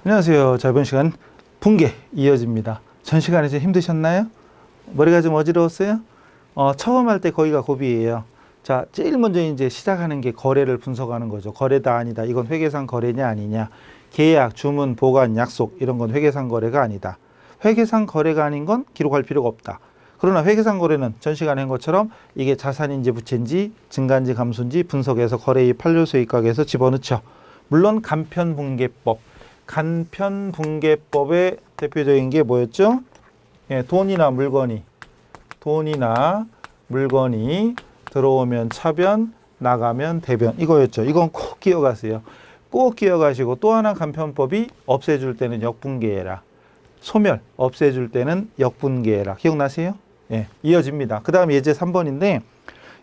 안녕하세요. 자, 이번 시간 분계 이어집니다. 전 시간에 좀 힘드셨나요? 머리가 좀 어지러웠어요? 처음 할 때 거기가 고비예요. 자, 제일 먼저 이제 시작하는 게 거래를 분석하는 거죠. 거래다 아니다. 이건 회계상 거래냐 아니냐. 계약, 주문, 보관, 약속 이런 건 회계상 거래가 아니다. 회계상 거래가 아닌 건 기록할 필요가 없다. 그러나 회계상 거래는 전 시간에 한 것처럼 이게 자산인지 부채인지 증가인지 감소인지 분석해서 거래이익, 판료수익각에서 집어넣죠. 물론 간편분계법. 간편분계법의 대표적인 게 뭐였죠? 예, 돈이나 물건이 들어오면 차변, 나가면 대변 이거였죠. 이건 꼭 기억하세요. 꼭 기억하시고 또 하나 간편법이 없애줄 때는 역분계해라. 소멸, 없애줄 때는 역분계해라. 기억나세요? 예, 이어집니다. 그 다음 예제 3번인데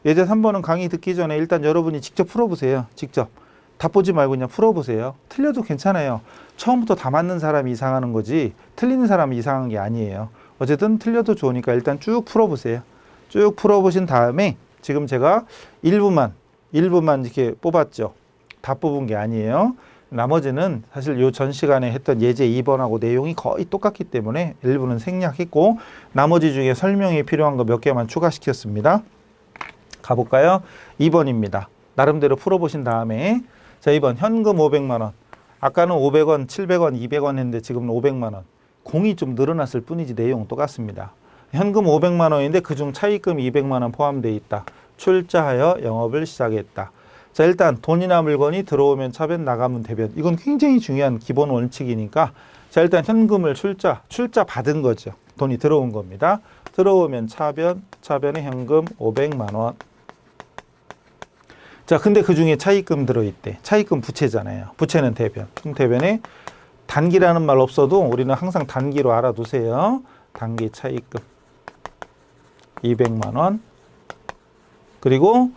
예제 3번은 강의 듣기 전에 일단 여러분이 직접 풀어보세요. 직접. 답 보지 말고 그냥 풀어보세요. 틀려도 괜찮아요. 처음부터 다 맞는 사람이 이상하는 거지 틀리는 사람이 이상한 게 아니에요. 어쨌든 틀려도 좋으니까 일단 쭉 풀어보세요. 쭉 풀어보신 다음에 지금 제가 일부만 이렇게 뽑았죠. 다 뽑은 게 아니에요. 나머지는 사실 요 전 시간에 했던 예제 2번하고 내용이 거의 똑같기 때문에 일부는 생략했고 나머지 중에 설명이 필요한 거 몇 개만 추가시켰습니다. 가볼까요? 2번입니다. 나름대로 풀어보신 다음에 자, 2번 현금 500만 원. 아까는 500원, 700원, 200원 했는데 지금은 500만 원. 공이 좀 늘어났을 뿐이지 내용은 똑같습니다. 현금 500만 원인데 그중 차입금 200만 원 포함되어 있다. 출자하여 영업을 시작했다. 자, 일단 돈이나 물건이 들어오면 차변, 나가면 대변. 이건 굉장히 중요한 기본 원칙이니까 자, 일단 현금을 출자 받은 거죠. 돈이 들어온 겁니다. 들어오면 차변에 현금 500만 원. 자, 근데 그 중에 차입금 들어있대. 차입금 부채잖아요. 부채는 대변. 그럼 대변에 단기라는 말 없어도 우리는 항상 단기로 알아두세요. 단기 차입금 200만 원. 그리고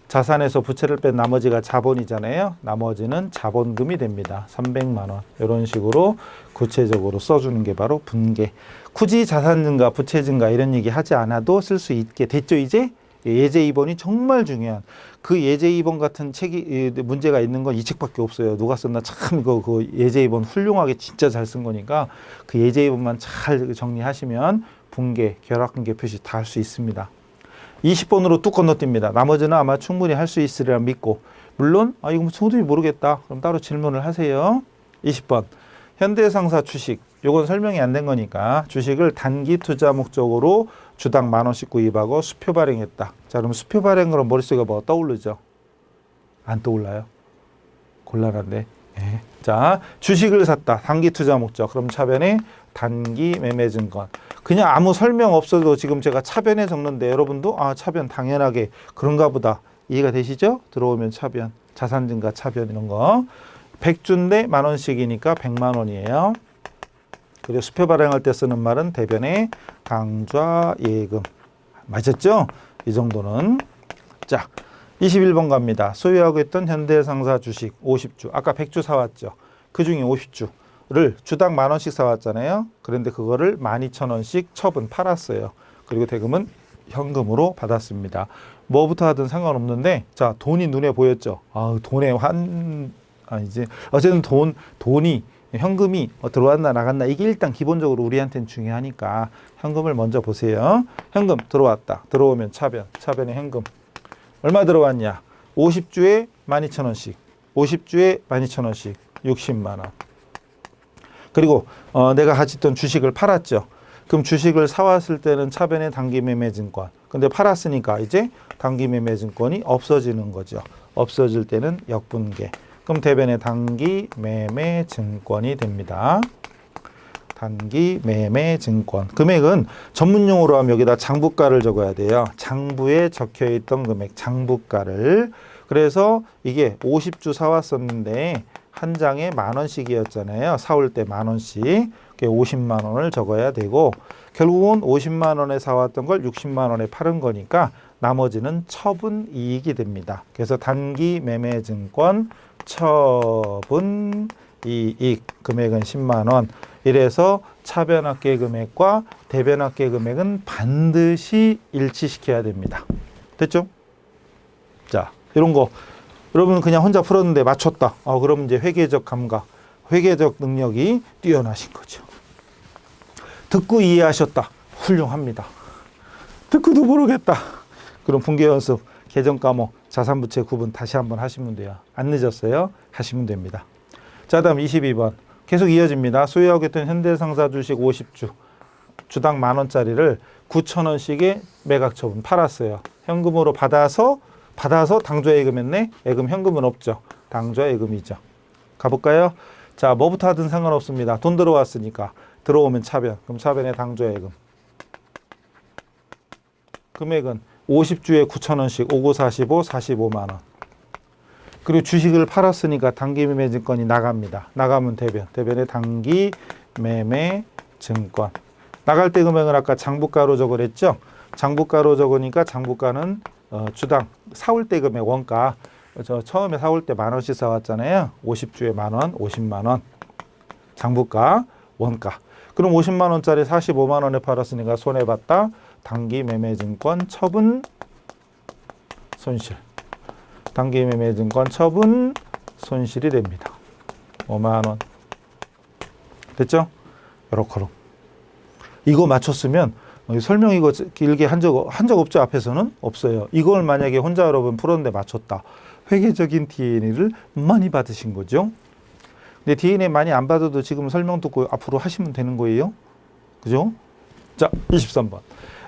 자산에서 부채를 뺀 나머지가 자본이잖아요. 나머지는 자본금이 됩니다. 300만 원. 이런 식으로 구체적으로 써주는 게 바로 분계. 굳이 자산 증가, 부채 증가 이런 얘기 하지 않아도 쓸 수 있게 됐죠, 이제? 예제 2번이 정말 중요한 그 예제 2번 같은 책이 문제가 있는 건 이 책밖에 없어요. 누가 썼나 참 이거 그 예제 2번 훌륭하게 진짜 잘 쓴 거니까 그 예제 2번만 잘 정리하시면 분계, 결합분계 표시 다 할 수 있습니다. 20번으로 뚝 건너뜁니다. 나머지는 아마 충분히 할 수 있으리라 믿고 물론 이거 도저히 모르겠다. 그럼 따로 질문을 하세요. 20번 현대상사 주식 요건 설명이 안 된 거니까 주식을 단기 투자 목적으로 주당 10,000원씩 구입하고 수표 발행했다. 자, 그럼 수표 발행 그럼 머릿속에 뭐 떠오르죠? 안 떠올라요? 곤란한데. 네. 자, 주식을 샀다. 단기 투자 목적. 그럼 차변에 단기 매매 증권. 그냥 아무 설명 없어도 지금 제가 차변에 적는데 여러분도 차변 당연하게 그런가 보다. 이해가 되시죠? 들어오면 차변, 자산 증가 차변 이런 거. 100주인데 10,000원씩이니까 100만 원이에요. 그리고 수표 발행할 때 쓰는 말은 대변에 강좌 예금. 맞았죠? 이 정도는. 자, 21번 갑니다. 소유하고 있던 현대상사 주식 50주. 아까 100주 사왔죠. 그 중에 50주를 주당 10,000원씩 사왔잖아요. 그런데 그거를 12,000원씩 처분 팔았어요. 그리고 대금은 현금으로 받았습니다. 뭐부터 하든 상관없는데 자, 돈이 눈에 보였죠. 이제 어쨌든 돈이 현금이 들어왔나 나갔나 이게 일단 기본적으로 우리한테는 중요하니까 현금을 먼저 보세요. 현금 들어왔다. 들어오면 차변에 현금 얼마 들어왔냐? 50주에 12,000원씩 50주에 12,000원씩 60만 원. 그리고 내가 가지던 주식을 팔았죠. 그럼 주식을 사왔을 때는 차변에 단기 매매 증권. 근데 팔았으니까 이제 단기 매매 증권이 없어지는 거죠. 없어질 때는 역분계. 그럼 대변에 단기 매매 증권이 됩니다. 단기 매매 증권. 금액은 전문용어로 하면 여기다 장부가를 적어야 돼요. 장부에 적혀있던 금액, 장부가를. 그래서 이게 50주 사왔었는데 한 장에 10,000원씩이었잖아요. 사올 때 10,000원씩. 50만 원을 적어야 되고 결국은 50만 원에 사왔던 걸 60만 원에 팔은 거니까 나머지는 처분 이익이 됩니다. 그래서 단기 매매 증권 처분 이익 금액은 10만 원. 이래서 차변합계 금액과 대변합계 금액은 반드시 일치시켜야 됩니다. 됐죠? 자, 이런 거 여러분 그냥 혼자 풀었는데 맞췄다. 그러면 이제 회계적 감각. 회계적 능력이 뛰어나신 거죠. 듣고 이해하셨다. 훌륭합니다. 듣고도 모르겠다. 그럼 분계 연습, 계정 과목, 자산부채 구분 다시 한번 하시면 돼요. 안 늦었어요? 하시면 됩니다. 자, 다음 22번. 계속 이어집니다. 소유하고 있던 현대상사 주식 50주, 주당 10,000원짜리를 9,000원씩의 매각처분 팔았어요. 현금으로 받아서 당좌 예금했네. 예금 현금은 없죠. 당좌 예금이죠. 가볼까요? 자, 뭐부터 하든 상관없습니다. 돈 들어왔으니까. 들어오면 차변. 그럼 차변에 당좌 예금. 금액은 50주에 9,000원씩, 5, 9, 45, 45만 원. 그리고 주식을 팔았으니까 단기매매증권이 나갑니다. 나가면 대변. 대변에 단기매매증권. 나갈 때 금액은 아까 장부가로 적으랬죠. 장부가로 적으니까 장부가는 주당 사올 때 금액 원가. 저 처음에 사올 때 10,000원씩 사왔잖아요. 50주에 10,000원, 50만 원. 장부가, 원가. 그럼 50만 원짜리 45만 원에 팔았으니까 손해봤다. 단기매매증권 처분 손실. 단기매매증권 처분 손실이 됩니다. 5만 원. 됐죠? 요렇게. 이거 맞췄으면 설명 이거 길게 한 적 없죠? 앞에서는 없어요. 이걸 만약에 혼자 여러분 풀었는데 맞췄다. 회계적인 DNA를 많이 받으신 거죠. 근데 DNA 많이 안 받아도 지금 설명 듣고 앞으로 하시면 되는 거예요. 그죠? 자, 23번.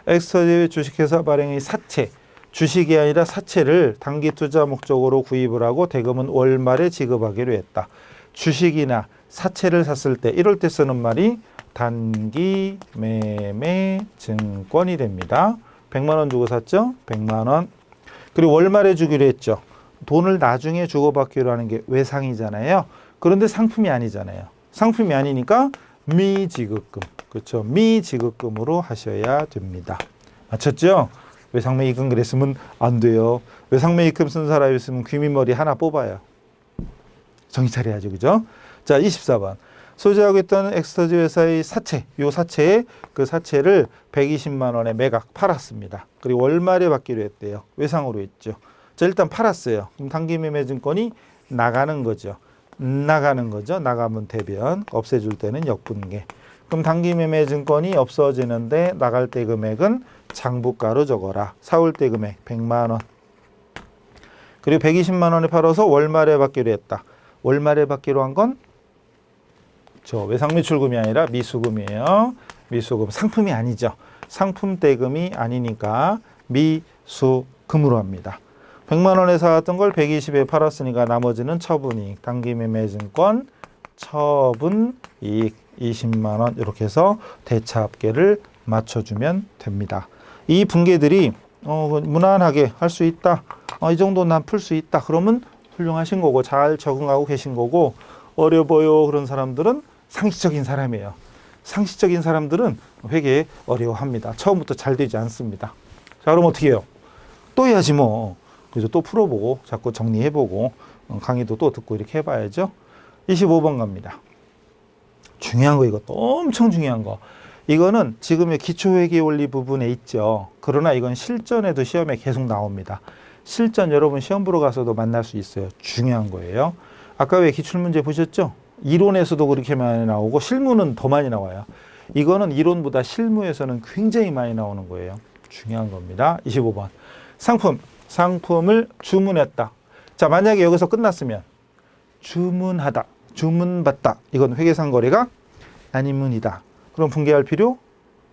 엑스터디 주식회사 발행의 사채, 주식이 아니라 사채를 단기 투자 목적으로 구입을 하고 대금은 월 말에 지급하기로 했다. 주식이나 사채를 샀을 때 이럴 때 쓰는 말이 단기 매매 증권이 됩니다. 100만 원 주고 샀죠? 100만 원. 그리고 월 말에 주기로 했죠. 돈을 나중에 주고받기로 하는 게 외상이잖아요. 그런데 상품이 아니잖아요. 상품이 아니니까 미지급금. 그렇죠. 미지급금으로 하셔야 됩니다. 맞췄죠? 외상매입금 그랬으면 안 돼요. 외상매입금 쓴 사람이 있으면 귀밑머리 하나 뽑아요. 정신 차려야죠. 그죠? 자, 24번. 소지하고 있던 엑스터지 회사의 사채, 요 사채에 그 사채를 120만 원에 매각 팔았습니다. 그리고 월말에 받기로 했대요. 외상으로 했죠. 자, 일단 팔았어요. 그럼 단기매매증권이 나가는 거죠. 나가면 대변, 없애줄 때는 역분계. 그럼 단기매매증권이 없어지는데 나갈 때 금액은 장부가로 적어라. 사올 때 금액 100만 원. 그리고 120만 원에 팔아서 월말에 받기로 했다. 월말에 받기로 한 건 저 외상매출금이 아니라 미수금이에요. 미수금. 상품이 아니죠. 상품 대금이 아니니까 미수금으로 합니다. 100만 원에 사왔던 걸 120에 팔았으니까 나머지는 처분이익. 단기매매증권 처분이익 20만 원. 이렇게 해서 대차합계를 맞춰주면 됩니다. 이 분계들이 무난하게 할 수 있다. 이 정도는 난 풀 수 있다. 그러면 훌륭하신 거고 잘 적응하고 계신 거고, 어려워요 그런 사람들은 상식적인 사람이에요. 상식적인 사람들은 회계 어려워합니다. 처음부터 잘 되지 않습니다. 자, 그럼 어떻게 해요? 또 해야지 뭐. 그래서 또 풀어보고 자꾸 정리해보고 강의도 또 듣고 이렇게 해봐야죠. 25번 갑니다. 중요한 거, 이것도 엄청 중요한 거. 이거는 지금의 기초회계 원리 부분에 있죠. 그러나 이건 실전에도 시험에 계속 나옵니다. 실전 여러분 시험 보러 가서도 만날 수 있어요. 중요한 거예요. 아까 왜 기출문제 보셨죠? 이론에서도 그렇게 많이 나오고 실무는 더 많이 나와요. 이거는 이론보다 실무에서는 굉장히 많이 나오는 거예요. 중요한 겁니다. 25번. 상품을 주문했다. 자, 만약에 여기서 끝났으면 주문하다, 주문받다. 이건 회계상거래가 아니문이다. 그럼 분개할 필요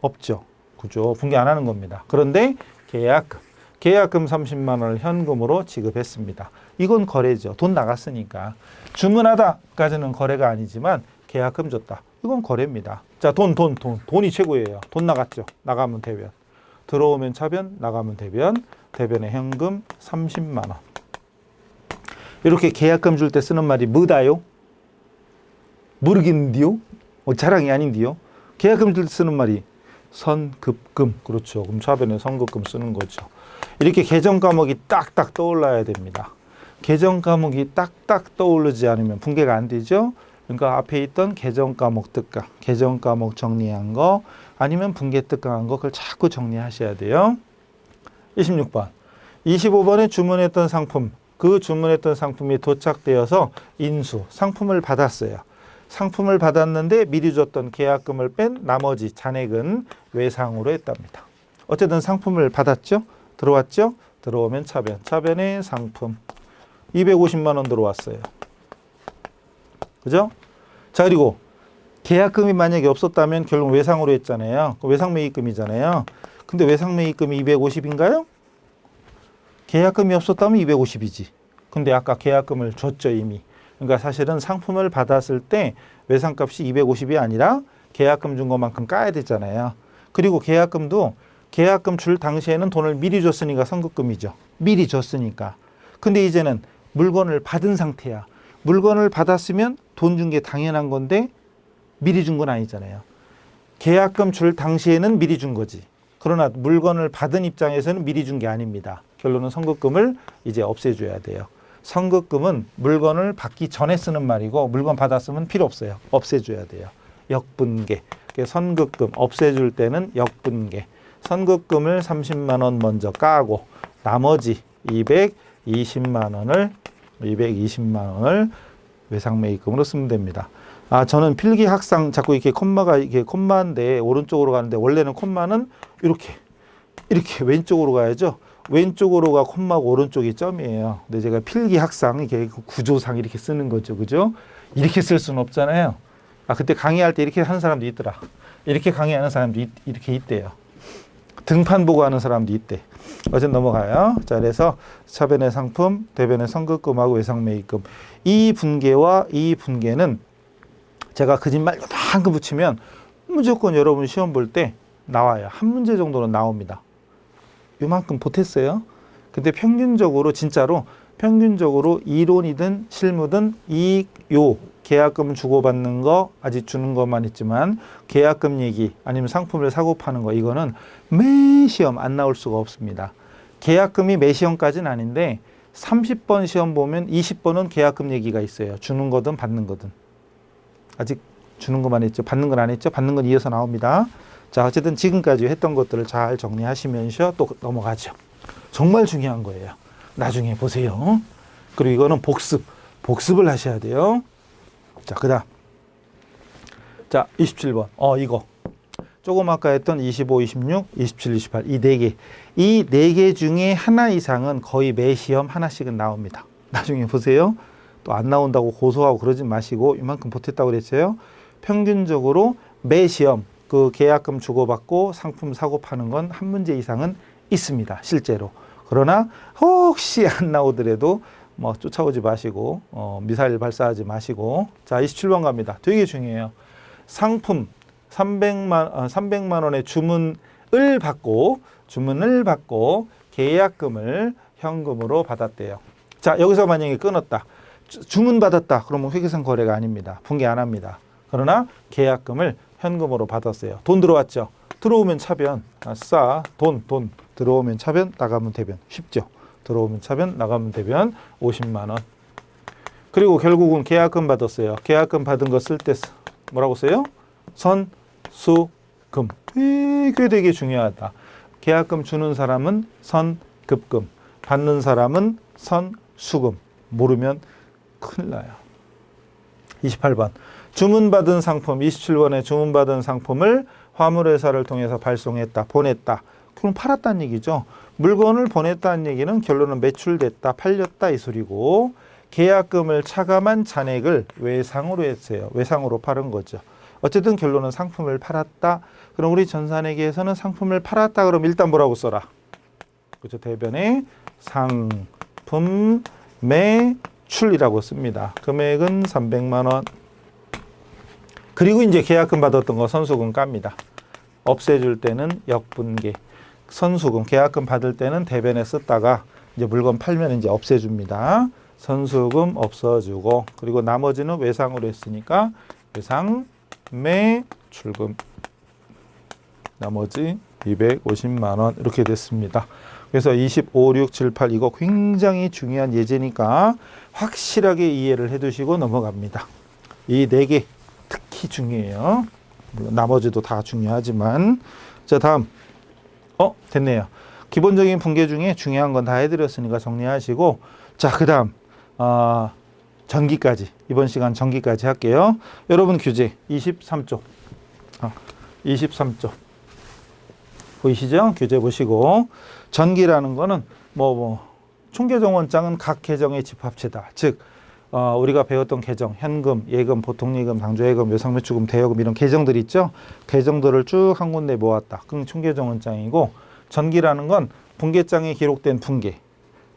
없죠. 그죠? 분개 안 하는 겁니다. 그런데 계약금 30만 원을 현금으로 지급했습니다. 이건 거래죠. 돈 나갔으니까. 주문하다까지는 거래가 아니지만 계약금 줬다. 이건 거래입니다. 자, 돈이 최고예요. 돈 나갔죠. 나가면 대변. 들어오면 차변, 나가면 대변. 대변에 현금 30만 원. 이렇게 계약금 줄 때 쓰는 말이 뭐다요? 모르겠는데요? 자랑이 아닌데요? 계약금 줄 때 쓰는 말이 선급금. 그렇죠. 그럼 차변에 선급금 쓰는 거죠. 이렇게 계정 과목이 딱딱 떠올라야 됩니다. 계정 과목이 딱딱 떠오르지 않으면 분개가 안 되죠. 그러니까 앞에 있던 계정 과목 특강, 계정 과목 정리한 거 아니면 분개 특강한 거 그걸 자꾸 정리하셔야 돼요. 26번. 25번에 주문했던 상품, 그 주문했던 상품이 도착되어서 인수, 상품을 받았어요. 상품을 받았는데 미리 줬던 계약금을 뺀 나머지 잔액은 외상으로 했답니다. 어쨌든 상품을 받았죠? 들어왔죠? 들어오면 차변. 차변의 상품. 250만 원 들어왔어요. 그죠? 자, 그리고 계약금이 만약에 없었다면 결국 외상으로 했잖아요. 외상매입금이잖아요. 근데 외상매입금이 250인가요? 계약금이 없었다면 250이지. 근데 아까 계약금을 줬죠, 이미. 그러니까 사실은 상품을 받았을 때 외상값이 250이 아니라 계약금 준 것만큼 까야 되잖아요. 그리고 계약금도 계약금 줄 당시에는 돈을 미리 줬으니까 선급금이죠. 미리 줬으니까. 근데 이제는 물건을 받은 상태야. 물건을 받았으면 돈 준 게 당연한 건데 미리 준 건 아니잖아요. 계약금 줄 당시에는 미리 준 거지. 그러나 물건을 받은 입장에서는 미리 준 게 아닙니다. 결론은 선급금을 이제 없애줘야 돼요. 선급금은 물건을 받기 전에 쓰는 말이고 물건 받았으면 필요 없어요. 없애줘야 돼요. 역분계. 선급금 없애줄 때는 역분계. 선급금을 30만 원 먼저 까고 나머지 220만 원을 외상매입금으로 쓰면 됩니다. 아, 저는 필기학상 자꾸 이렇게 콤마가 이게 콤마인데 오른쪽으로 가는데 원래는 콤마는 이렇게 왼쪽으로 가야죠. 왼쪽으로가 콤마고 오른쪽이 점이에요. 근데 제가 필기학상 이게 구조상 이렇게 쓰는 거죠. 그죠? 이렇게 쓸 수는 없잖아요. 아, 그때 강의할 때 이렇게 하는 사람도 있더라. 이렇게 강의하는 사람도 이렇게 있대요. 등판 보고 하는 사람도 있대. 어쨌든 넘어가요. 자, 그래서 차변의 상품, 대변의 선급금하고 외상매입금. 이 분계와 이 분계는 제가 거짓말 요만큼 붙이면 무조건 여러분 시험 볼 때 나와요. 한 문제 정도는 나옵니다. 요만큼 보탰어요. 근데 평균적으로 진짜로 평균적으로 이론이든 실무든 요 계약금 주고받는 거 아직 주는 것만 있지만 계약금 얘기 아니면 상품을 사고 파는 거 이거는 매 시험 안 나올 수가 없습니다. 계약금이 매 시험까지는 아닌데 30번 시험 보면 20번은 계약금 얘기가 있어요. 주는 거든 받는 거든. 아직 주는 것만 했죠. 받는 건 안 했죠. 받는 건 이어서 나옵니다. 자, 어쨌든 지금까지 했던 것들을 잘 정리하시면서 또 넘어가죠. 정말 중요한 거예요. 나중에 보세요. 그리고 이거는 복습을 하셔야 돼요. 자, 그 다음. 자, 27번. 이거. 조금 아까 했던 25, 26, 27, 28. 이 4개. 이 4개 중에 하나 이상은 거의 매 시험 하나씩은 나옵니다. 나중에 보세요. 또 안 나온다고 고소하고 그러지 마시고 이만큼 보탰다고 그랬어요. 평균적으로 매 시험 그 계약금 주고받고 상품 사고 파는 건 한 문제 이상은 있습니다. 실제로. 그러나 혹시 안 나오더라도 뭐 쫓아오지 마시고 미사일 발사하지 마시고. 자, 27번 갑니다. 되게 중요해요. 상품 300만 원의 주문을 받고 계약금을 현금으로 받았대요. 자, 여기서 만약에 끊었다. 주문 받았다. 그러면 회계상 거래가 아닙니다. 분계 안 합니다. 그러나 계약금을 현금으로 받았어요. 돈 들어왔죠. 들어오면 차변. 아싸. 돈. 들어오면 차변, 나가면 대변. 쉽죠. 들어오면 차변, 나가면 대변. 50만 원. 그리고 결국은 계약금 받았어요. 계약금 받은 거 쓸 때 뭐라고 써요? 선수금. 되게 중요하다. 계약금 주는 사람은 선급금, 받는 사람은 선수금. 모르면 큰일 나요. 28번. 주문받은 상품, 27번에 주문받은 상품을 화물회사를 통해서 발송했다, 보냈다. 그럼 팔았다는 얘기죠. 물건을 보냈다는 얘기는 결론은 매출됐다, 팔렸다 이 소리고 계약금을 차감한 잔액을 외상으로 했어요. 외상으로 팔은 거죠. 어쨌든 결론은 상품을 팔았다. 그럼 우리 전산회계에서는 상품을 팔았다 그러면 일단 뭐라고 써라? 그렇죠. 대변에 상품 매출이라고 씁니다. 금액은 300만 원. 그리고 이제 계약금 받았던 거 선수금 깝니다. 없애줄 때는 역분계. 선수금, 계약금 받을 때는 대변에 썼다가 이제 물건 팔면 이제 없애줍니다. 선수금 없어주고, 그리고 나머지는 외상으로 했으니까 외상 매출금. 나머지 250만 원 이렇게 됐습니다. 그래서 25, 6, 7, 8 이거 굉장히 중요한 예제니까 확실하게 이해를 해두시고 넘어갑니다. 이 4개 특히 중요해요. 물론 나머지도 다 중요하지만. 자, 다음. 됐네요. 기본적인 분계 중에 중요한 건 다 해드렸으니까 정리하시고. 자, 그 다음 전기까지, 이번 시간 전기까지 할게요. 여러분 교재 23쪽. 23쪽. 보이시죠? 교재 보시고. 전기라는 거는 총계정원장은 각 계정의 집합체다. 즉, 우리가 배웠던 계정, 현금, 예금, 보통예금, 당조예금, 외상매출금, 대여금 이런 계정들 있죠? 계정들을 쭉 한 군데 모았다. 그럼 총계정원장이고, 전기라는 건 분계장에 기록된 분계.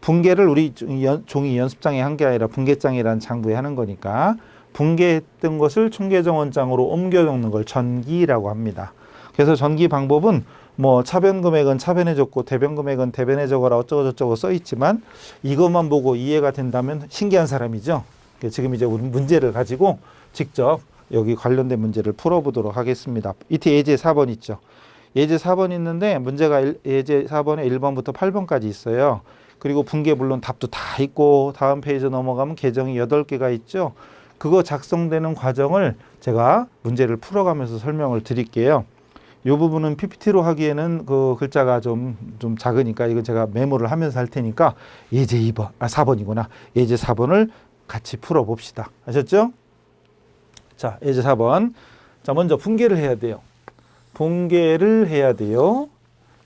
분계를 우리 종이 연습장에 한 게 아니라 분계장이라는 장부에 하는 거니까 분계했던 것을 총계정원장으로 옮겨 적는 걸 전기라고 합니다. 그래서 전기 방법은 차변 금액은 차변에 적고 대변 금액은 대변에 적어라 어쩌고저쩌고 써 있지만 이것만 보고 이해가 된다면 신기한 사람이죠. 지금 이제 우리 문제를 가지고 직접 여기 관련된 문제를 풀어보도록 하겠습니다. 이때 예제 4번 있죠. 예제 4번 있는데 문제가 예제 4번에 1번부터 8번까지 있어요. 그리고 분계 물론 답도 다 있고 다음 페이지 넘어가면 계정이 8개가 있죠. 그거 작성되는 과정을 제가 문제를 풀어가면서 설명을 드릴게요. 이 부분은 PPT로 하기에는 그 글자가 좀 작으니까 이건 제가 메모를 하면서 할 테니까 예제 4번이구나. 예제 4번을 같이 풀어봅시다. 아셨죠? 자, 예제 4번. 자, 먼저 분계를 해야 돼요. 분계를 해야 돼요.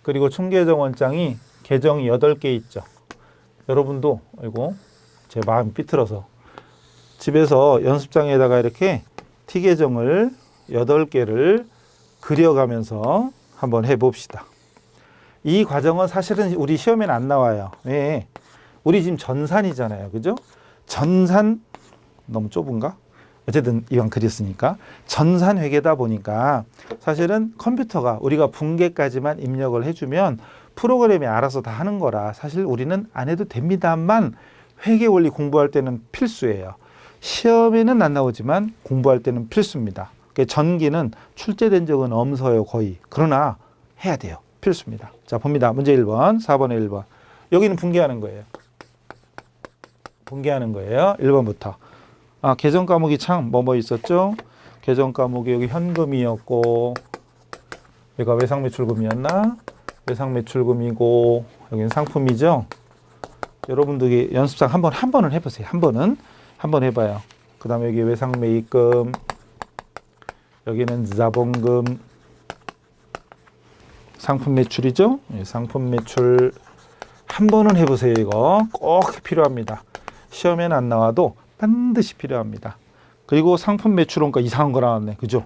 그리고 총계정원장이 계정이 8개 있죠. 여러분도 제 마음이 삐뚤어서 집에서 연습장에다가 이렇게 T계정을 8개를 그려가면서 한번 해봅시다. 이 과정은 사실은 우리 시험에는 안 나와요. 왜? 우리 지금 전산이잖아요. 그죠? 전산 너무 좁은가? 어쨌든 이왕 그렸으니까 전산 회계다 보니까 사실은 컴퓨터가 우리가 분계까지만 입력을 해주면 프로그램이 알아서 다 하는 거라 사실 우리는 안 해도 됩니다만 회계 원리 공부할 때는 필수예요. 시험에는 안 나오지만 공부할 때는 필수입니다. 전기는 출제된 적은 없어요, 거의. 그러나 해야 돼요. 필수입니다. 자, 봅니다. 문제 1번, 4번에 1번. 여기는 분계하는 거예요. 분계하는 거예요. 1번부터. 계정 과목이 참 뭐 있었죠? 계정 과목이 여기 현금이었고 여기가 외상매출금이었나? 외상매출금이고 여기는 상품이죠. 여러분들 연습상 한 번은 해보세요. 한번 해봐요. 그 다음에 여기 외상매입금, 여기는 자본금, 상품 매출이죠. 상품 매출 한 번은 해보세요. 이거 꼭 필요합니다. 시험에는 안 나와도 반드시 필요합니다. 그리고 상품 매출원가 이상한 거 나왔네. 그죠?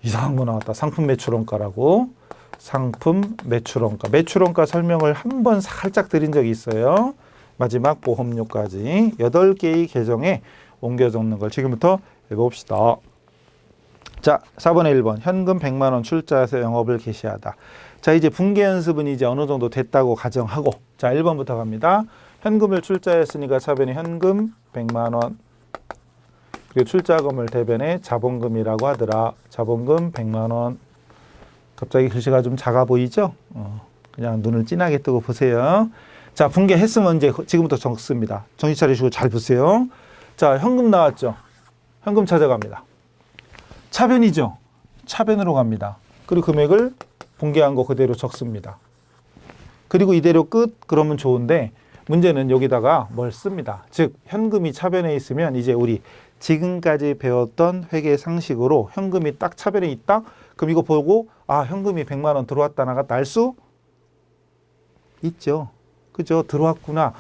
이상한 거 나왔다. 상품 매출원가라고. 상품 매출원가. 매출원가 설명을 한 번 살짝 드린 적이 있어요. 마지막 보험료까지 8개의 계정에 옮겨 적는 걸 지금부터 해봅시다. 자, 4번에 1번. 현금 100만 원 출자해서 영업을 개시하다. 자, 이제 분계 연습은 이제 어느 정도 됐다고 가정하고 자, 1번부터 갑니다. 현금을 출자했으니까 차변에 현금 100만 원. 그리고 출자금을 대변에 자본금이라고 하더라. 자본금 100만 원. 갑자기 글씨가 좀 작아 보이죠? 그냥 눈을 진하게 뜨고 보세요. 자, 분계했으면 이제 지금부터 적습니다. 정신 차리시고 잘 보세요. 자, 현금 나왔죠? 현금 찾아갑니다. 차변이죠? 차변으로 갑니다. 그리고 금액을 분계한 거 그대로 적습니다. 그리고 이대로 끝? 그러면 좋은데 문제는 여기다가 뭘 씁니다. 즉 현금이 차변에 있으면 이제 우리 지금까지 배웠던 회계 상식으로 현금이 딱 차변에 있다? 그럼 이거 보고 현금이 100만 원 들어왔다 나갔다 알 수 있죠. 그죠? 들어왔구나.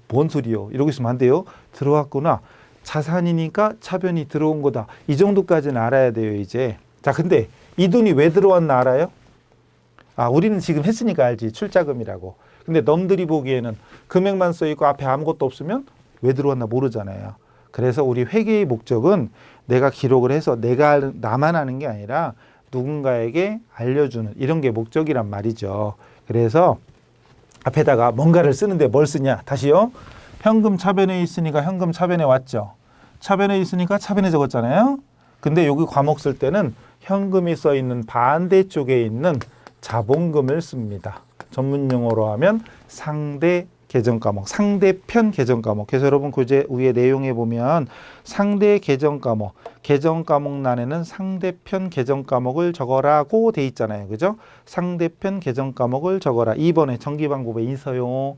뭔 소리요? 이러고 있으면 안 돼요. 들어왔구나. 자산이니까 차변이 들어온 거다. 이 정도까지는 알아야 돼요, 이제. 자, 근데 이 돈이 왜 들어왔나 알아요? 우리는 지금 했으니까 알지. 출자금이라고. 근데 넘들이 보기에는 금액만 써있고 앞에 아무것도 없으면 왜 들어왔나 모르잖아요. 그래서 우리 회계의 목적은 내가 기록을 해서 나만 아는 게 아니라 누군가에게 알려주는 이런 게 목적이란 말이죠. 그래서 앞에다가 뭔가를 쓰는데 뭘 쓰냐? 다시요. 현금 차변에 있으니까 현금 차변에 왔죠. 차변에 있으니까 차변에 적었잖아요. 근데 여기 과목 쓸 때는 현금이 써 있는 반대쪽에 있는 자본금을 씁니다. 전문 용어로 하면 상대 계정 과목, 상대편 계정 과목. 그래서 여러분 교재 위에 내용에 보면 상대 계정 과목, 계정 과목란에는 상대편 계정 과목을 적어라고 돼 있잖아요. 그죠? 상대편 계정 과목을 적어라. 2번에 정기 방법에 있어요.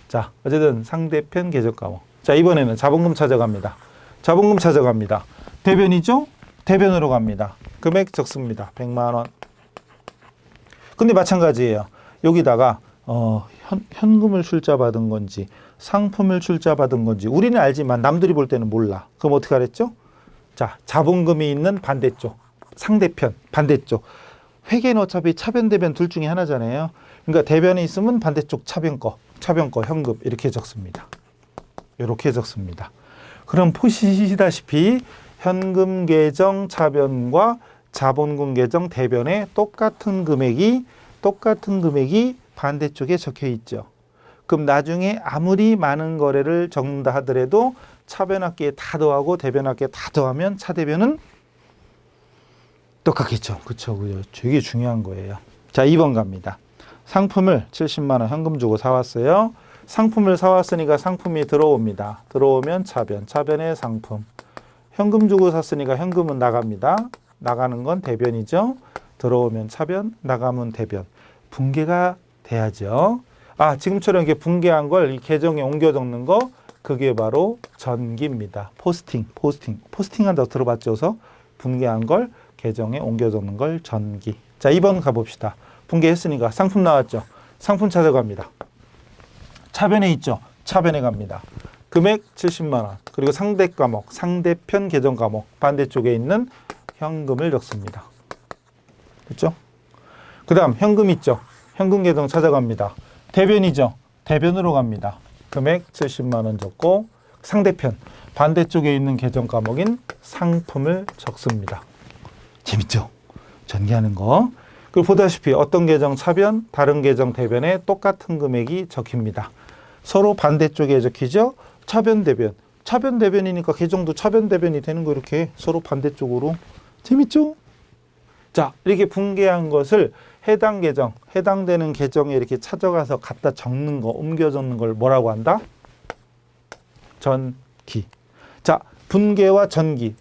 자, 어쨌든 상대편 계정 과목. 자, 이번에는 자본금 찾아갑니다. 자본금 찾아갑니다. 대변이죠? 대변으로 갑니다. 금액 적습니다. 100만 원. 근데 마찬가지예요. 여기다가 현금을 출자받은 건지 상품을 출자받은 건지 우리는 알지만 남들이 볼 때는 몰라. 그럼 어떻게 하랬죠? 자, 자본금이 있는 반대쪽, 상대편, 반대쪽. 회계는 어차피 차변, 대변 둘 중에 하나잖아요. 그러니까 대변에 있으면 반대쪽 차변 거, 현금 이렇게 적습니다. 이렇게 적습니다. 그럼 보시다시피 현금 계정 차변과 자본금 계정 대변에 똑같은 금액이 반대쪽에 적혀 있죠. 그럼 나중에 아무리 많은 거래를 적는다 하더라도 차변합계에 다 더하고 대변합계에 다 더하면 차대변은 똑같겠죠. 그렇죠. 되게 중요한 거예요. 자, 2번 갑니다. 상품을 70만 원 현금 주고 사왔어요. 상품을 사왔으니까 상품이 들어옵니다. 들어오면 차변, 차변의 상품. 현금 주고 샀으니까 현금은 나갑니다. 나가는 건 대변이죠. 들어오면 차변, 나가면 대변. 분계가 돼야죠. 아, 지금처럼 이렇게 분계한 걸 이 계정에 옮겨 적는 거, 그게 바로 전기입니다. 포스팅 한다고 들어봤죠? 그래서 분계한 걸 계정에 옮겨 적는 걸 전기. 자, 2번 가봅시다. 분계했으니까 상품 나왔죠? 상품 찾아갑니다. 차변에 있죠? 차변에 갑니다. 금액 70만 원. 그리고 상대 과목, 상대편 계정 과목 반대쪽에 있는 현금을 적습니다. 그렇죠? 그 다음 현금 있죠? 현금 계정 찾아갑니다. 대변이죠? 대변으로 갑니다. 금액 70만 원 적고 상대편, 반대쪽에 있는 계정 과목인 상품을 적습니다. 재밌죠? 전개하는 거. 그리고 보다시피 어떤 계정 차변, 다른 계정 대변에 똑같은 금액이 적힙니다. 서로 반대쪽에 적히죠? 차변, 대변. 차변, 대변이니까 계정도 차변, 대변이 되는 거 이렇게 서로 반대쪽으로. 재밌죠? 자, 이렇게 분계한 것을 해당 계정, 해당되는 계정에 이렇게 찾아가서 갖다 적는 거, 옮겨 적는 걸 뭐라고 한다? 전기. 자, 분계와 전기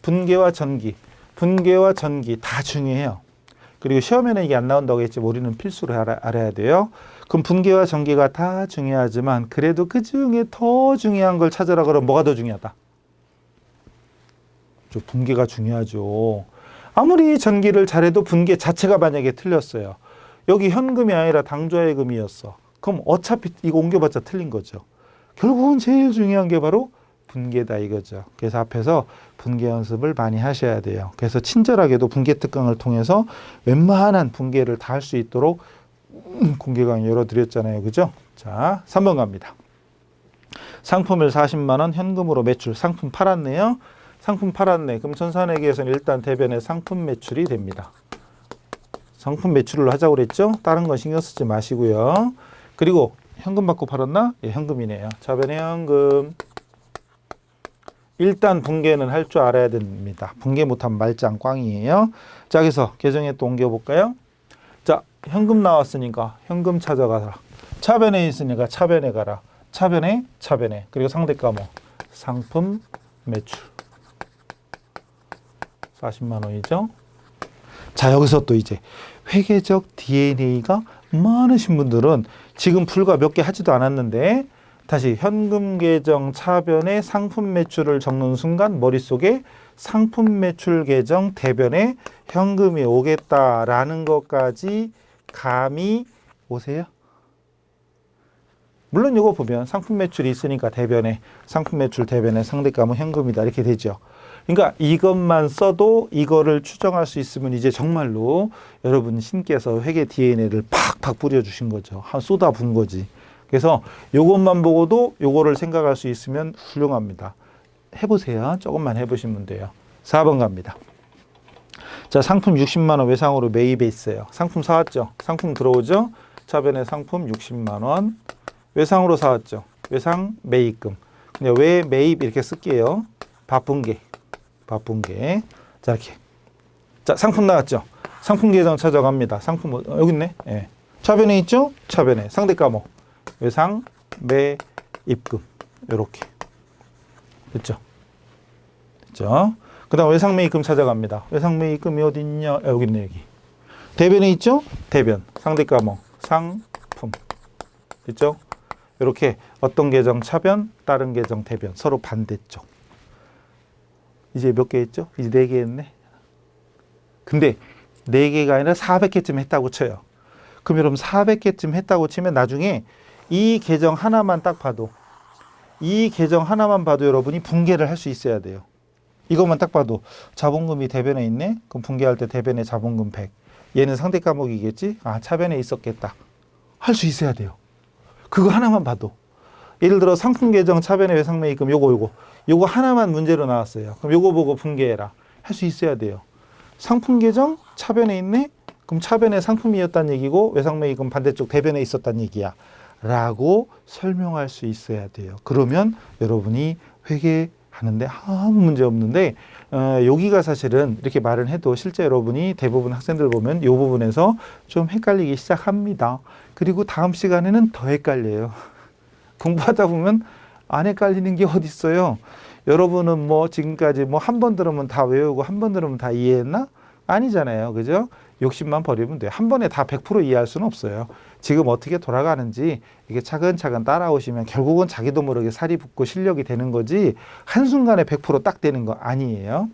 다 중요해요. 그리고 시험에는 이게 안 나온다고 했지만 우리는 필수로 알아야 돼요. 그럼 분계와 전기가 다 중요하지만 그래도 그 중에 더 중요한 걸 찾으라 그러면 뭐가 더 중요하다? 분계가 중요하죠. 아무리 전기를 잘해도 분계 자체가 만약에 틀렸어요. 여기 현금이 아니라 당좌예금이었어. 그럼 어차피 이거 옮겨봤자 틀린 거죠. 결국은 제일 중요한 게 바로 분계다 이거죠. 그래서 앞에서 분계 연습을 많이 하셔야 돼요. 그래서 친절하게도 분계 특강을 통해서 웬만한 분계를 다 할 수 있도록 공개 강의 열어드렸잖아요. 그죠? 자, 3번 갑니다. 상품을 40만 원 현금으로 매출. 상품 팔았네요. 상품 팔았네. 그럼 전산회계에서는 일단 대변에 상품 매출이 됩니다. 상품 매출을 하자고 그랬죠? 다른 건 신경 쓰지 마시고요. 그리고 현금 받고 팔았나? 예, 현금이네요. 차변에 현금. 일단 분계는 할 줄 알아야 됩니다. 분계 못하면 말짱 꽝이에요. 자, 그래서 계정에 또 옮겨볼까요? 자, 현금 나왔으니까 현금 찾아가라. 차변에 있으니까 차변에 가라. 차변에. 그리고 상대 과목. 상품 매출. 40만 원이죠. 자, 여기서 또 이제 회계적 DNA가 많으신 분들은 지금 불과 몇 개 하지도 않았는데 다시 현금 계정 차변에 상품 매출을 적는 순간 머릿속에 상품 매출 계정 대변에 현금이 오겠다라는 것까지 감이 오세요? 물론 이거 보면 상품 매출이 있으니까 대변에 상품 매출 대변에 상대감은 현금이다 이렇게 되죠. 그러니까 이것만 써도 이거를 추정할 수 있으면 이제 정말로 여러분 신께서 회계 DNA를 팍팍 뿌려주신 거죠. 쏟아 부은 거지. 그래서 이것만 보고도 이거를 생각할 수 있으면 훌륭합니다. 해보세요. 조금만 해보시면 돼요. 4번 갑니다. 자, 상품 60만 원 외상으로 매입했어요. 상품 사왔죠. 상품 들어오죠. 차변에 상품 60만 원 외상으로 사왔죠. 외상 매입금. 근데 왜 매입 이렇게 쓸게요. 바쁜 게. 자, 이렇게. 자, 상품 나왔죠. 상품 계정 찾아갑니다. 상품 여기 있네. 예. 차변에 있죠. 차변에 상대 과목. 외상 매입금. 요렇게. 됐죠? 그 다음 외상 매입금 찾아갑니다. 외상 매입금이 어디 있냐? 여기 있네, 여기. 대변에 있죠? 대변. 상대 과목. 상품. 됐죠? 이렇게 어떤 계정 차변, 다른 계정 대변, 서로 반대쪽. 이제 몇 개 했죠? 이제 4개 했네. 근데 4개가 아니라 400개쯤 했다고 쳐요. 그럼 여러분 400개쯤 했다고 치면 나중에 이 계정 하나만 딱 봐도, 이 계정 하나만 봐도 여러분이 분개를 할 수 있어야 돼요. 이것만 딱 봐도 자본금이 대변에 있네? 그럼 분개할 때 대변에 자본금 100. 얘는 상대 과목이겠지? 아, 차변에 있었겠다. 할 수 있어야 돼요. 그거 하나만 봐도. 예를 들어 상품 계정 차변에 외상매입금 요거 하나만 문제로 나왔어요. 그럼 요거 보고 분개해라. 할 수 있어야 돼요. 상품 계정 차변에 있네? 그럼 차변에 상품이었다는 얘기고 외상매입금 반대쪽 대변에 있었다는 얘기야. 라고 설명할 수 있어야 돼요. 그러면 여러분이 회계하는데 아무 문제 없는데 여기가 사실은 이렇게 말은 해도 실제 여러분이 대부분 학생들 보면 이 부분에서 좀 헷갈리기 시작합니다. 그리고 다음 시간에는 더 헷갈려요. 공부하다 보면 안 헷갈리는 게 어디 있어요. 여러분은 뭐 지금까지 뭐 한 번 들으면 다 외우고 한 번 들으면 다 이해했나? 아니잖아요. 그죠? 욕심만 버리면 돼요. 한 번에 다 100% 이해할 수는 없어요. 지금 어떻게 돌아가는지 이게 차근차근 따라오시면 결국은 자기도 모르게 살이 붙고 실력이 되는 거지 한순간에 100% 딱 되는 거 아니에요.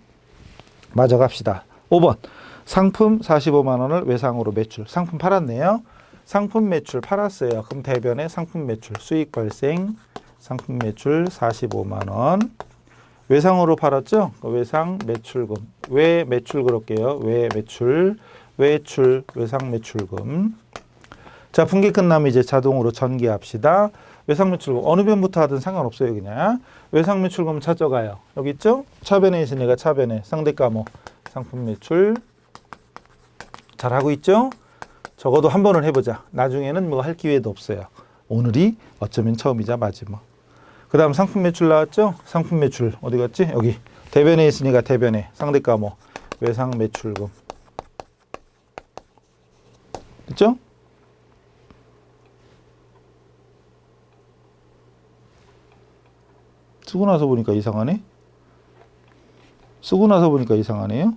마저 갑시다. 5번. 상품 45만 원을 외상으로 매출. 상품 팔았네요. 상품 매출 팔았어요. 그럼 대변에 상품 매출 수익 발생 상품 매출 45만 원. 외상으로 팔았죠? 외상 매출금. 외 매출 그럴게요. 외 매출. 외출 외상 매출금. 자, 분기 끝나면 이제 자동으로 전개합시다. 외상 매출금 어느 변부터 하든 상관없어요. 그냥 외상 매출금 찾아가요. 여기 있죠? 차변에 있으니까 차변에 상대 과목 상품 매출. 잘하고 있죠? 적어도 한 번은 해보자. 나중에는 뭐 할 기회도 없어요. 오늘이 어쩌면 처음이자 마지막. 그 다음 상품 매출 나왔죠? 상품 매출 어디 갔지? 여기 대변에 있으니까 대변에 상대 과목 외상 매출금. 됐죠? 쓰고 나서 보니까 이상하네? 쓰고 나서 보니까 이상하네요?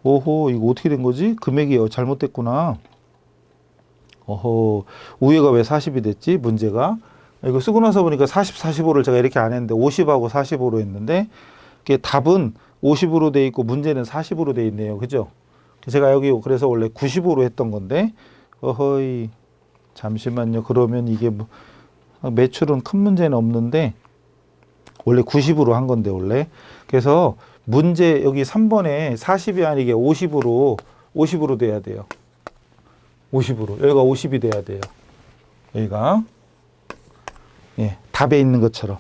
오호, 이거 어떻게 된 거지? 금액이 잘못됐구나. 어허, 우회가 왜 40이 됐지? 문제가. 이거 쓰고 나서 보니까 40, 45를 제가 이렇게 안 했는데 50하고 45로 했는데 이게 답은 50으로 돼 있고 문제는 40으로 돼 있네요. 그죠? 제가 여기 그래서 원래 90으로 했던 건데 어허이 잠시만요. 그러면 이게 뭐 매출은 큰 문제는 없는데 원래 90으로 한 건데 원래 그래서 문제 여기 3번에 40이 아니게 50으로 돼야 돼요. 50으로 여기가 50이 돼야 돼요. 여기가 예, 답에 있는 것처럼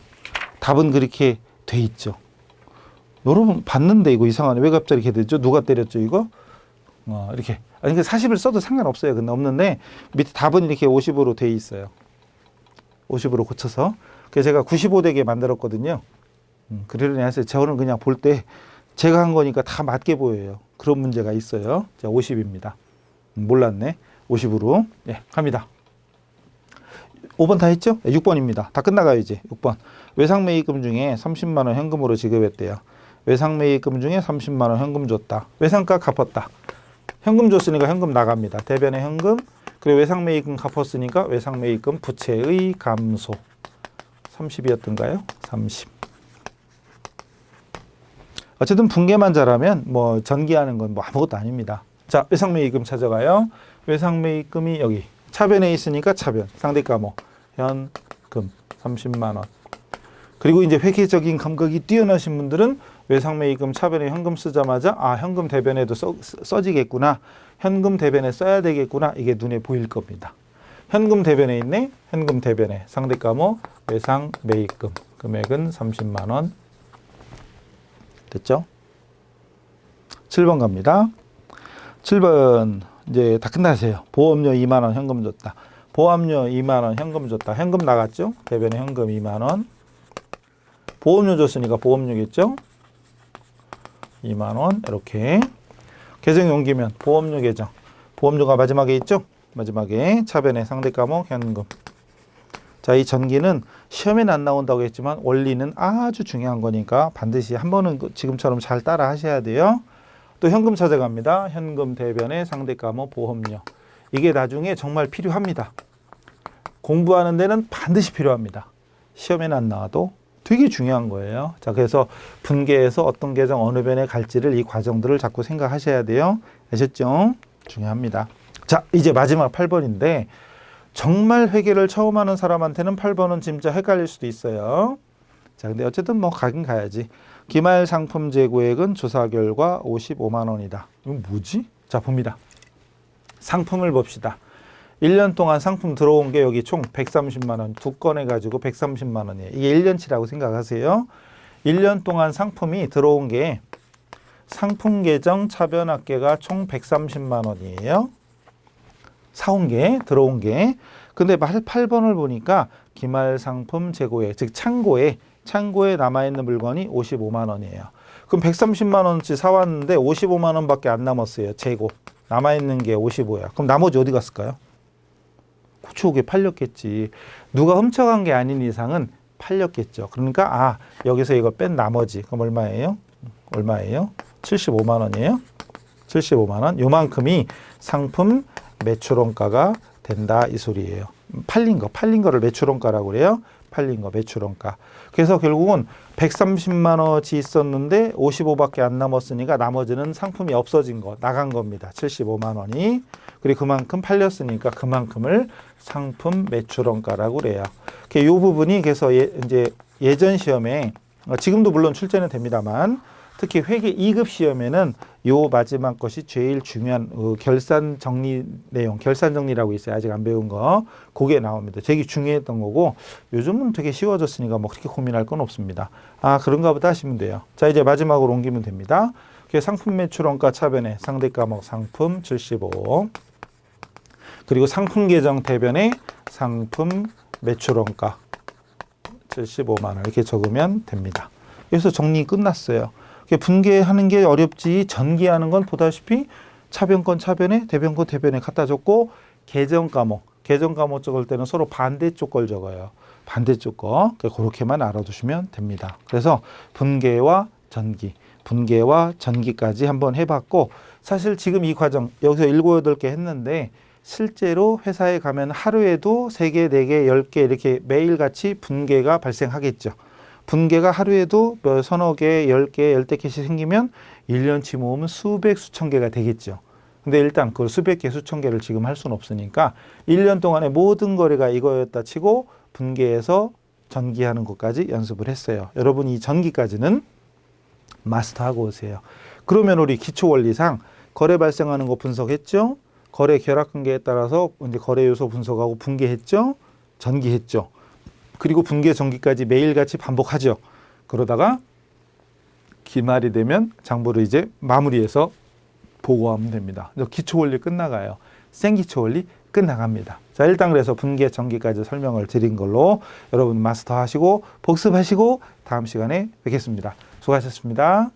답은 그렇게 돼 있죠. 여러분 봤는데 이거 이상하네. 왜 갑자기 이렇게 되죠? 누가 때렸죠 이거? 이렇게 아니 40을 써도 상관없어요. 근데 없는데 밑에 답은 이렇게 50으로 돼 있어요. 50으로 고쳐서 그래서 제가 95 되게 만들었거든요. 그러려니 하세요. 저는 그냥 볼 때 제가 한 거니까 다 맞게 보여요. 그런 문제가 있어요. 자, 50입니다. 몰랐네. 50으로 예, 갑니다. 5번 다 했죠? 6번입니다. 다 끝나가요 이제. 6번. 외상매입금 중에 30만 원 현금으로 지급했대요. 외상매입금 중에 30만 원 현금 줬다. 외상가 갚았다. 현금 줬으니까 현금 나갑니다. 대변에 현금. 그리고 외상매입금 갚았으니까 외상매입금 부채의 감소. 30이었던가요? 30. 어쨌든 분개만 잘하면 뭐 전개하는 건 뭐 아무것도 아닙니다. 자, 외상매입금 찾아가요. 외상매입금이 여기 차변에 있으니까 차변. 상대 과목 현금 30만 원. 그리고 이제 회계적인 감각이 뛰어나신 분들은 외상매입금 차변에 현금 쓰자마자 아 현금 대변에도 써지겠구나. 현금 대변에 써야 되겠구나. 이게 눈에 보일 겁니다. 현금 대변에 있네. 현금 대변에 상대 과목 외상매입금 금액은 30만 원. 됐죠? 7번 갑니다. 7번 이제 다 끝나세요. 보험료 2만 원 현금 줬다. 보험료 2만 원 현금 줬다. 현금 나갔죠? 대변에 현금 2만 원. 보험료 줬으니까 보험료겠죠? 2만 원 이렇게 계정이 옮기면 보험료 계정. 보험료가 마지막에 있죠? 마지막에 차변에 상대 과목 현금. 자, 이 전기는 시험에는 안 나온다고 했지만 원리는 아주 중요한 거니까 반드시 한 번은 지금처럼 잘 따라 하셔야 돼요. 또 현금 찾아갑니다. 현금 대변에 상대 과목 보험료. 이게 나중에 정말 필요합니다. 공부하는 데는 반드시 필요합니다. 시험에는 안 나와도 되게 중요한 거예요. 자, 그래서 분계에서 어떤 계정 어느 변에 갈지를 이 과정들을 자꾸 생각하셔야 돼요. 아셨죠? 중요합니다. 자, 이제 마지막 8번인데 정말 회계를 처음 하는 사람한테는 8번은 진짜 헷갈릴 수도 있어요. 자, 근데 어쨌든 뭐 가긴 가야지. 기말 상품 재고액은 조사 결과 55만 원이다. 이건 뭐지? 자, 봅니다. 상품을 봅시다. 1년 동안 상품 들어온 게 여기 총 130만 원, 두 건 해가지고 130만 원이에요. 이게 1년치라고 생각하세요. 1년 동안 상품이 들어온 게 상품 계정 차변합계가 총 130만 원이에요. 사온 게, 들어온 게. 근데 8번을 보니까 기말 상품 재고액, 즉 창고에 남아있는 물건이 55만 원이에요. 그럼 130만 원치 사왔는데 55만 원밖에 안 남았어요. 재고. 남아있는 게 55야. 그럼 나머지 어디 갔을까요? 고추옥에 팔렸겠지. 누가 훔쳐간 게 아닌 이상은 팔렸겠죠. 그러니까 여기서 이거 뺀 나머지 그럼 얼마예요? 75만 원이에요. 75만 원. 요만큼이 상품 매출원가가 된다 이 소리예요. 팔린 거를 매출원가라고 그래요. 팔린 거 매출원가. 그래서 결국은 130만 원치 있었는데 55밖에 안 남았으니까 나머지는 상품이 없어진 거, 나간 겁니다. 75만 원이. 그리고 그만큼 팔렸으니까 그만큼을 상품 매출원가라고 그래요. 이 부분이 그래서 이제 예전 시험에 지금도 물론 출제는 됩니다만 특히 회계 2급 시험에는 요 마지막 것이 제일 중요한 결산 정리 내용, 결산 정리라고 있어요. 아직 안 배운 거. 그게 나옵니다. 되게 중요했던 거고 요즘은 되게 쉬워졌으니까 뭐 그렇게 고민할 건 없습니다. 그런가 보다 하시면 돼요. 자, 이제 마지막으로 옮기면 됩니다. 상품 매출원가 차변에 상대 과목 상품 75 그리고 상품 계정 대변에 상품 매출원가 75만 원 이렇게 적으면 됩니다. 그래서 정리 끝났어요. 분계하는 게 어렵지 전기하는 건 보다시피 차변권 차변에 대변권 대변에 갖다 적고 계정 과목 적을 때는 서로 반대쪽 걸 적어요. 반대쪽 거 그렇게만 알아두시면 됩니다. 그래서 분계와 전기까지 한번 해봤고 사실 지금 이 과정 여기서 7, 8개 했는데 실제로 회사에 가면 하루에도 3개, 4개, 10개 이렇게 매일같이 분계가 발생하겠죠. 분계가 하루에도 서너 개, 10개, 10개씩 생기면 1년치 모으면 수백, 수천 개가 되겠죠. 근데 일단 그 수백 개, 수천 개를 지금 할 수는 없으니까 1년 동안의 모든 거래가 이거였다 치고 분계해서 전기하는 것까지 연습을 했어요. 여러분 이 전기까지는 마스터하고 오세요. 그러면 우리 기초원리상 거래 발생하는 거 분석했죠? 거래 결합관계에 따라서 이제 거래 요소 분석하고 분계했죠? 전기했죠? 그리고 분계 전기까지 매일같이 반복하죠. 그러다가 기말이 되면 장부를 이제 마무리해서 보고하면 됩니다. 기초 원리 끝나가요. 생기초 원리 끝나갑니다. 자, 일단 그래서 분계 전기까지 설명을 드린 걸로 여러분 마스터하시고 복습하시고 다음 시간에 뵙겠습니다. 수고하셨습니다.